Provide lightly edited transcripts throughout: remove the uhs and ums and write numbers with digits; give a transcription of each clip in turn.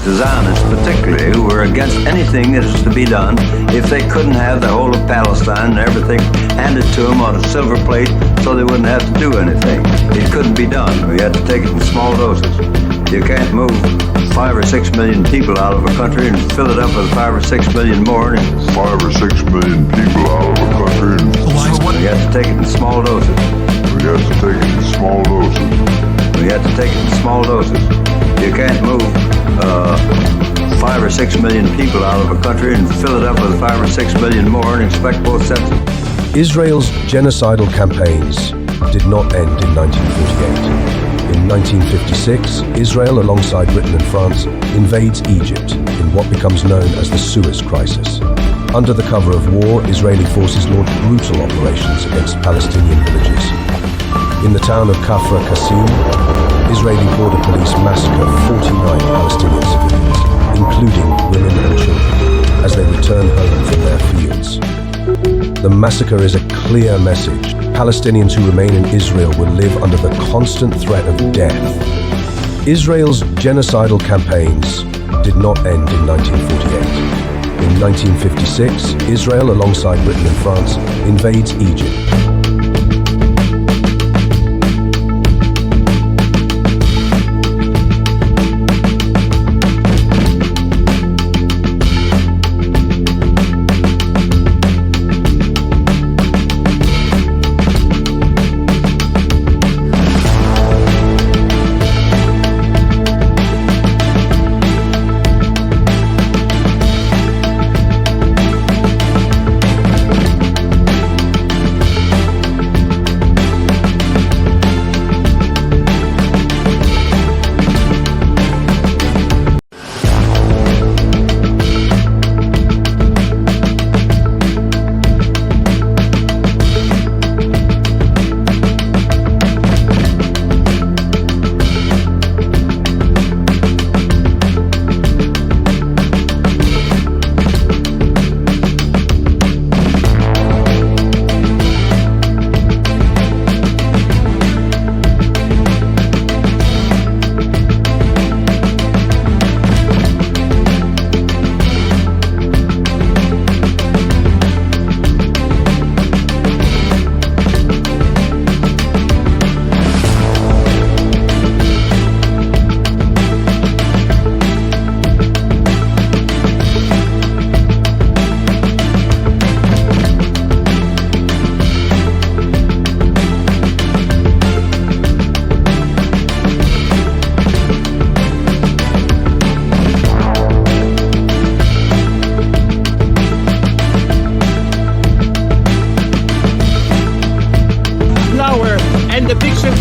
The Zionists particularly, who were against anything that is to be done if they couldn't have the whole of Palestine and everything handed to them on a silver plate so they wouldn't have to do anything. It couldn't be done. We had to take it in small doses. You can't move 5 or 6 million people out of a country and fill it up with 5 or 6 million more. 5 or 6 million people out of a country and we had to take it in small doses. We had to take it in small doses. We had to take it in small doses. You can't move 5 or 6 million people out of a country and fill it up with 5 or 6 million more and expect both sets. Israel's genocidal campaigns did not end in 1948. In 1956, Israel, alongside Britain and France, invades Egypt in what becomes known as the Suez Crisis. Under the cover of war, Israeli forces launched brutal operations against Palestinian villages. In the town of Kafr Qasim, Israeli border police massacre 49 Palestinian civilians, including women and children, as they return home from their fields. The massacre is a clear message. Palestinians who remain in Israel will live under the constant threat of death. Israel's genocidal campaigns did not end in 1948. In 1956, Israel, alongside Britain and France, invades Egypt.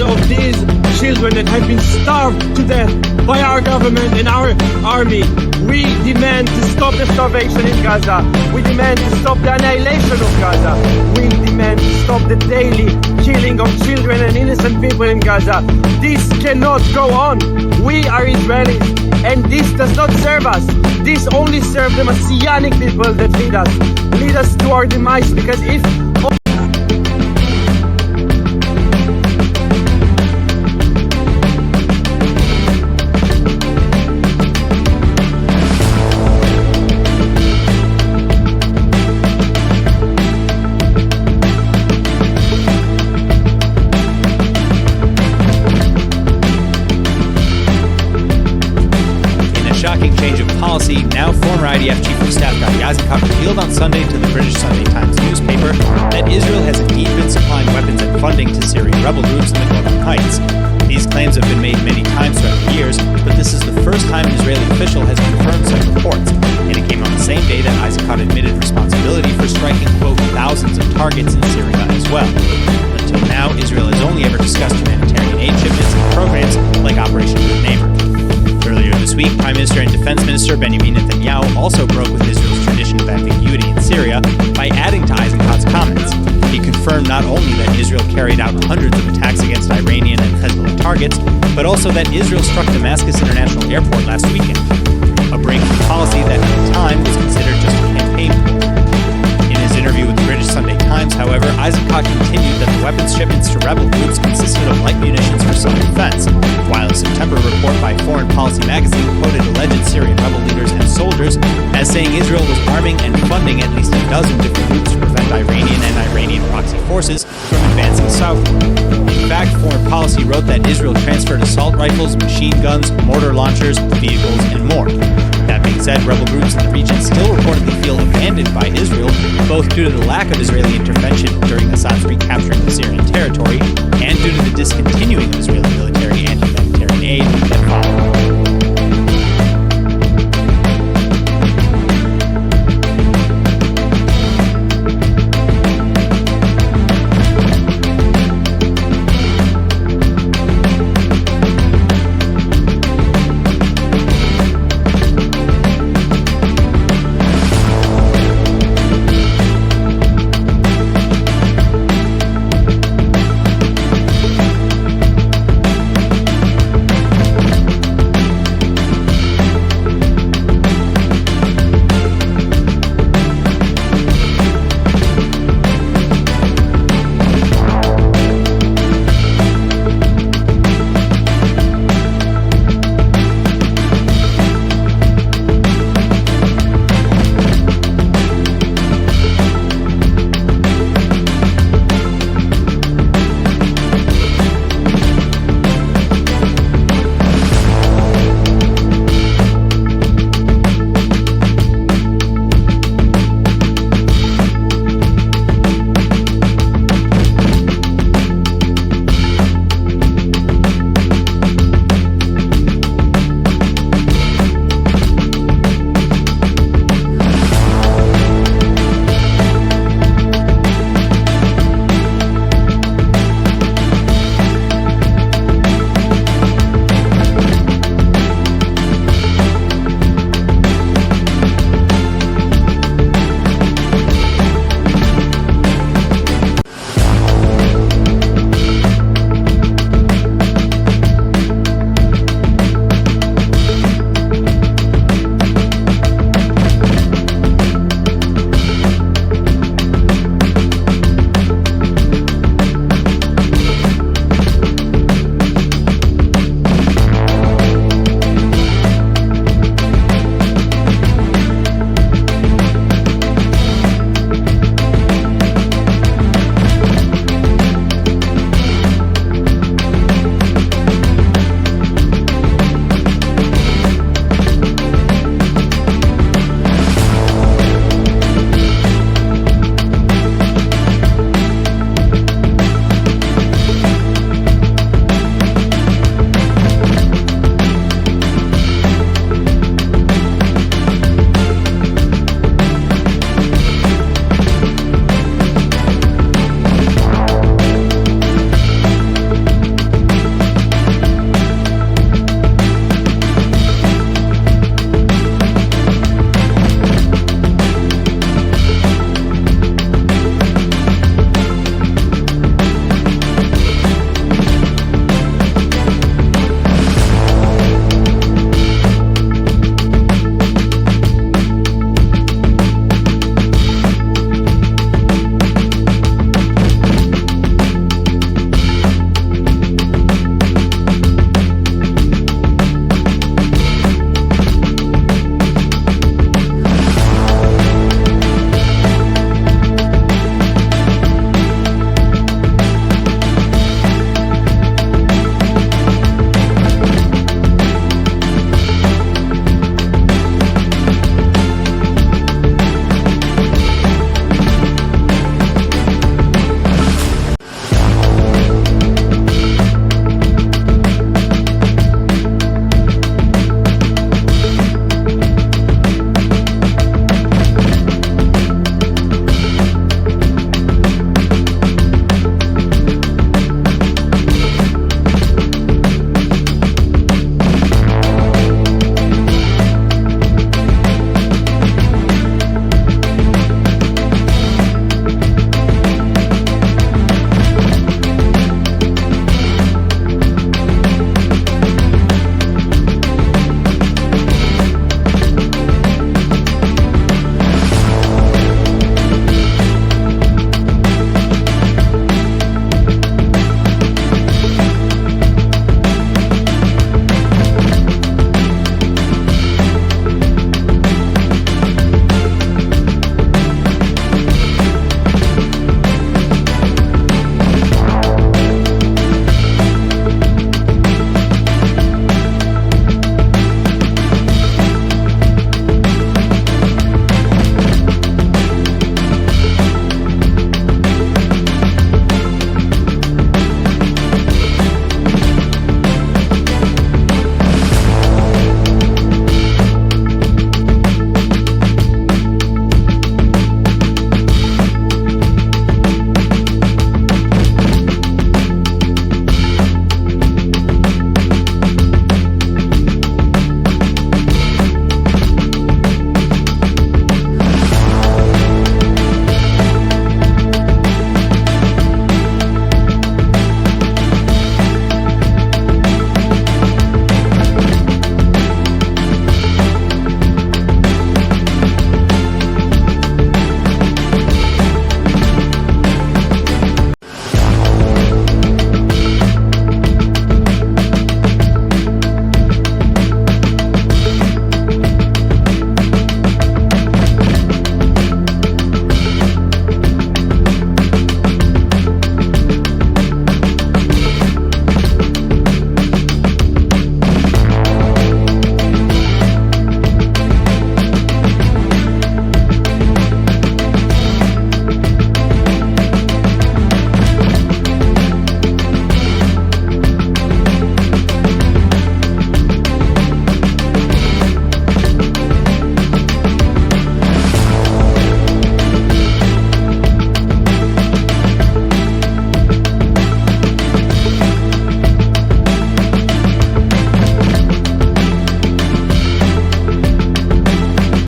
Of these children that have been starved to death by our government and our army. We demand to stop the starvation in Gaza. We demand to stop the annihilation of Gaza. We demand to stop the daily killing of children and innocent people in Gaza. This cannot go on. We are Israelis and this does not serve us. This only serves the Messianic people that lead us to our demise, because if policy, now former IDF Chief of Staff Gadi Eisenkot revealed on Sunday to the British Sunday Times newspaper that Israel has indeed been supplying weapons and funding to Syrian rebel groups in the Golan Heights. These claims have been made many times throughout the years, but this is the first time an Israeli official has confirmed such reports, and it came on the same day that Eisenkot admitted responsibility for striking, quote, thousands of targets in Syria as well. Until now, Israel has only ever discussed humanitarian aid shipments and programs like Operation Good Neighbor. Earlier this week, Prime Minister and Defense Minister Benjamin Netanyahu also broke with Israel's tradition of ambiguity in Syria by adding to Eisenkot's comments. He confirmed not only that Israel carried out hundreds of attacks against Iranian and Hezbollah targets, but also that Israel struck Damascus International Airport last weekend, a break from policy that at the time was considered just a campaign ploy. In his interview with the British Sunday Times, however, Eisenkot continued that the weapons shipments to rebel groups consisted of light munitions for self-defense, while a September report by Foreign Policy magazine quoted alleged Syrian reporters as saying Israel was arming and funding at least a dozen different groups to prevent Iranian and Iranian proxy forces from advancing southward. In fact, Foreign Policy wrote that Israel transferred assault rifles, machine guns, mortar launchers, vehicles, and more. That being said, rebel groups in the region still reportedly feel abandoned by Israel, both due to the lack of Israeli intervention during Assad's recapturing of Syrian territory and due to the discontinuing of Israeli military and humanitarian aid that followed.